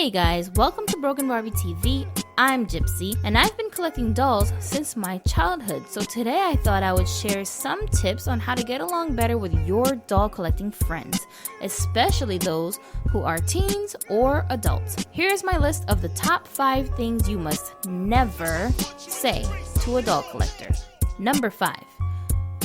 Hey guys, welcome to Barbie TV. I'm Gypsie, and I've been collecting dolls since my childhood. So today I thought I would share some tips on how to get along better with your doll collecting friends, especially those who are teens or adults. Here's my list of the top 5 things you must never say to a doll collector. Number 5.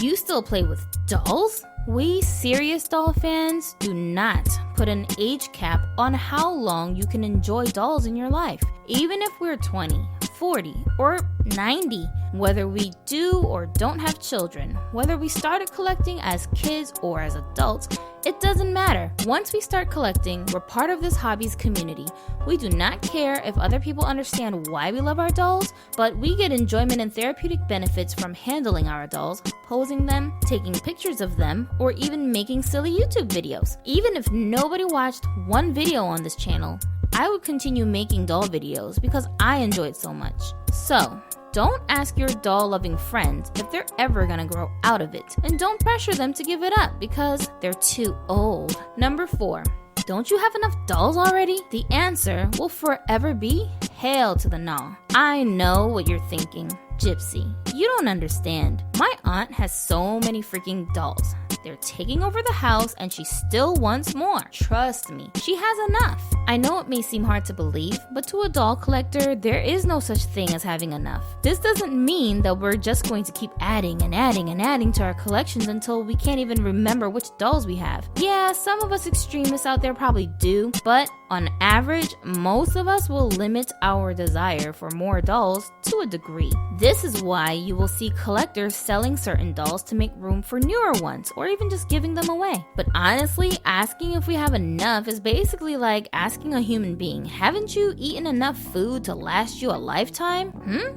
You still play with dolls? We serious doll fans do not put an age cap on how long you can enjoy dolls in your life. Even if we're 20, 40, or 90, whether we do or don't have children, whether we started collecting as kids or as adults, it doesn't matter. Once we start collecting, we're part of this hobby's community. We do not care if other people understand why we love our dolls, but we get enjoyment and therapeutic benefits from handling our dolls, posing them, taking pictures of them, or even making silly YouTube videos. Even if nobody watched one video on this channel, I would continue making doll videos because I enjoy it so much. So, don't ask your doll-loving friends if they're ever gonna grow out of it, and don't pressure them to give it up because they're too old. Number 4. Don't you have enough dolls already? The answer will forever be hell to the no. I know what you're thinking. Gypsie, you don't understand. My aunt has so many freaking dolls. They're taking over the house and she still wants more. Trust me, she has enough. I know it may seem hard to believe, but to a doll collector, there is no such thing as having enough. This doesn't mean that we're just going to keep adding and adding and adding to our collections until we can't even remember which dolls we have. Yeah, some of us extremists out there probably do, but on average, most of us will limit our desire for more dolls to a degree. This is why you will see collectors selling certain dolls to make room for newer ones, or even just giving them away. But honestly, asking if we have enough is basically like asking a human being, haven't you eaten enough food to last you a lifetime?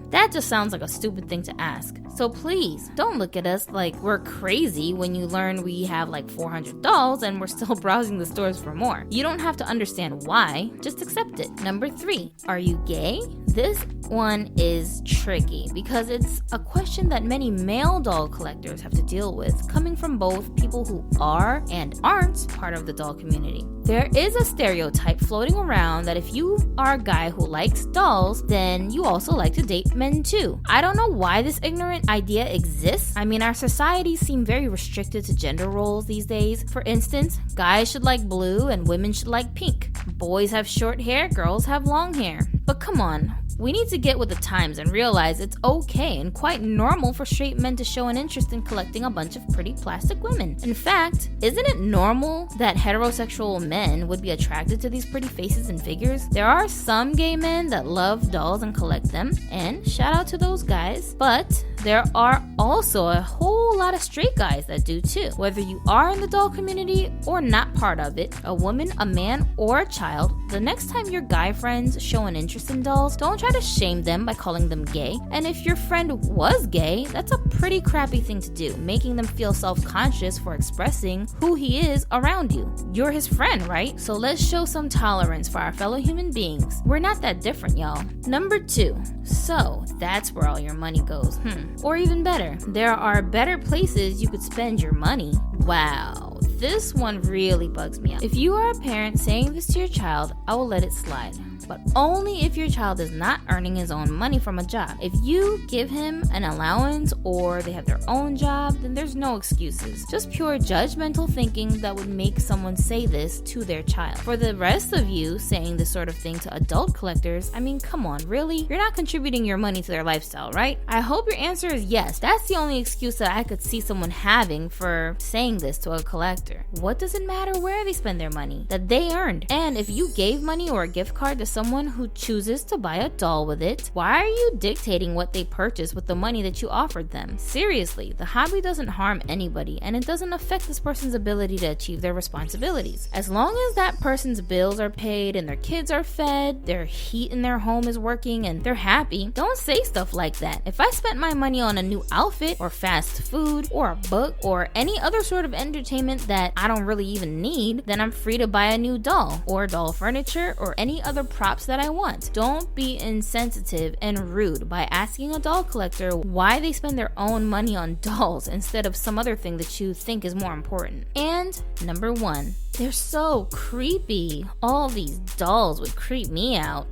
That just sounds like a stupid thing to ask. So please, don't look at us like we're crazy when you learn we have like 400 dolls and we're still browsing the stores for more. You don't have to understand why, just accept it. Number 3, are you gay? This one is tricky because it's a question that many male doll collectors have to deal with, coming from both people who are and aren't part of the doll community. There is a stereotype floating around that if you are a guy who likes dolls, then you also like to date men too. I don't know why this ignorant idea exists. I mean, our societies seem very restricted to gender roles these days. For instance, guys should like blue and women should like pink. Boys have short hair, girls have long hair. But come on, we need to get with the times and realize it's okay and quite normal for straight men to show an interest in collecting a bunch of pretty plastic women. In fact, isn't it normal that heterosexual men would be attracted to these pretty faces and figures? There are some gay men that love dolls and collect them, and shout out to those guys, but there are also a whole lot of straight guys that do too. Whether you are in the doll community or not part of it, a woman, a man, or a child, the next time your guy friends show an interest in dolls, don't try to shame them by calling them gay. And if your friend was gay, that's a pretty crappy thing to do, making them feel self-conscious for expressing who he is around you. You're his friend, right? So let's show some tolerance for our fellow human beings. We're not that different, y'all. Number 2. So that's where all your money goes. Or even better, there are better places you could spend your money. Wow, this one really bugs me out. If you are a parent saying this to your child, I will let it slide, but only if your child is not earning his own money from a job. If you give him an allowance or they have their own job, then there's no excuses. Just pure judgmental thinking that would make someone say this to their child. For the rest of you saying this sort of thing to adult collectors, I mean, come on, really? You're not contributing your money to their lifestyle, right? I hope your answer is yes. That's the only excuse that I could see someone having for saying this to a collector. What does it matter where they spend their money that they earned? And if you gave money or a gift card to someone who chooses to buy a doll with it, why are you dictating what they purchase with the money that you offered them? Seriously, the hobby doesn't harm anybody and it doesn't affect this person's ability to achieve their responsibilities. As long as that person's bills are paid and their kids are fed, their heat in their home is working and they're happy, don't say stuff like that. If I spent my money on a new outfit or fast food or a book or any other sort of entertainment that I don't really even need, then I'm free to buy a new doll or doll furniture or any other props that I want. Don't be insensitive and rude by asking a doll collector why they spend their own money on dolls instead of some other thing that you think is more important. And number 1, they're so creepy. All these dolls would creep me out.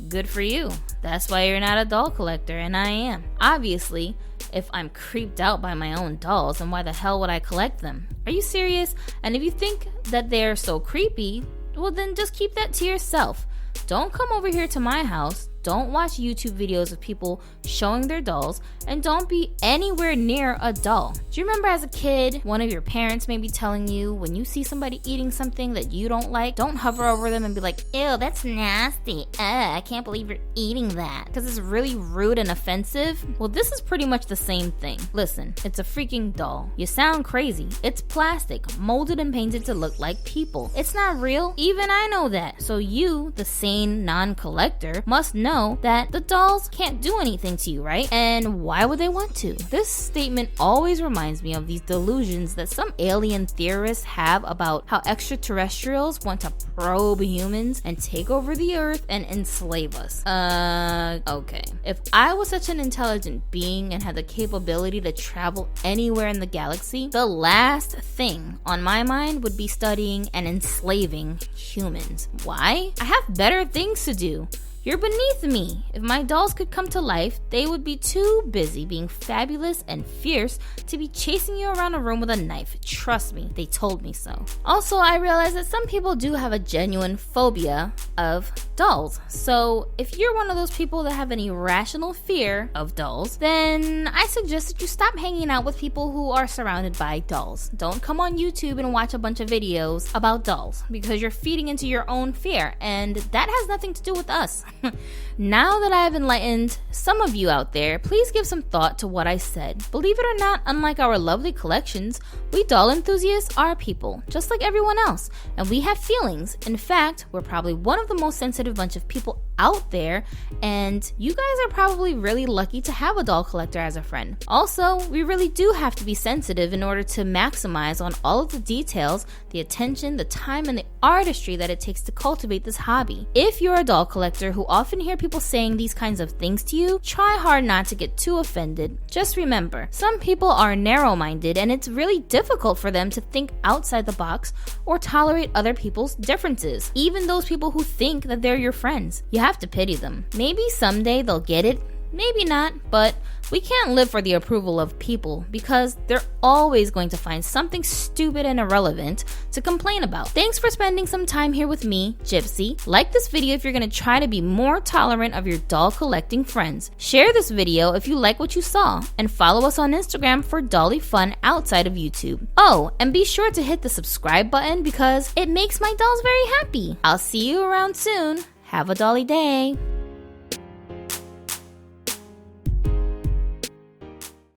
Good for you. That's why you're not a doll collector and I am. Obviously, if I'm creeped out by my own dolls, then why the hell would I collect them? Are you serious? And if you think that they're so creepy, well then just keep that to yourself. Don't come over here to my house. Don't watch YouTube videos of people showing their dolls, and don't be anywhere near a doll. Do you remember as a kid, one of your parents may be telling you when you see somebody eating something that you don't like, don't hover over them and be like, ew, that's nasty. I can't believe you're eating that. Because it's really rude and offensive. Well, this is pretty much the same thing. Listen, it's a freaking doll. You sound crazy. It's plastic, molded and painted to look like people. It's not real. Even I know that. So you, the sane non-collector, must know that the dolls can't do anything to you, right? And why would they want to? This statement always reminds me of these delusions that some alien theorists have about how extraterrestrials want to probe humans and take over the earth and enslave us. Okay. If I was such an intelligent being and had the capability to travel anywhere in the galaxy, the last thing on my mind would be studying and enslaving humans. Why? I have better things to do. You're beneath me. If my dolls could come to life, they would be too busy being fabulous and fierce to be chasing you around a room with a knife. Trust me, they told me so. Also, I realize that some people do have a genuine phobia of dolls. So if you're one of those people that have an irrational fear of dolls, then I suggest that you stop hanging out with people who are surrounded by dolls. Don't come on YouTube and watch a bunch of videos about dolls because you're feeding into your own fear, and that has nothing to do with us. Now that I've enlightened some of you out there, please give some thought to what I said. Believe it or not, unlike our lovely collections, we doll enthusiasts are people, just like everyone else, and we have feelings. In fact, we're probably one of the most sensitive bunch of people out there, and you guys are probably really lucky to have a doll collector as a friend. Also, we really do have to be sensitive in order to maximize on all of the details, the attention, the time, and the artistry that it takes to cultivate this hobby. If you're a doll collector who often hear people saying these kinds of things to you, try hard not to get too offended. Just remember, some people are narrow-minded and it's really difficult for them to think outside the box or tolerate other people's differences, even those people who think that they're your friends. You have to pity them. Maybe someday they'll get it, maybe not, but we can't live for the approval of people because they're always going to find something stupid and irrelevant to complain about. Thanks for spending some time here with me, Gypsy. Like this video if you're going to try to be more tolerant of your doll collecting friends. Share this video if you like what you saw, and follow us on Instagram for Dolly fun outside of YouTube. Oh, and be sure to hit the subscribe button because it makes my dolls very happy. I'll see you around soon. Have a Dolly day.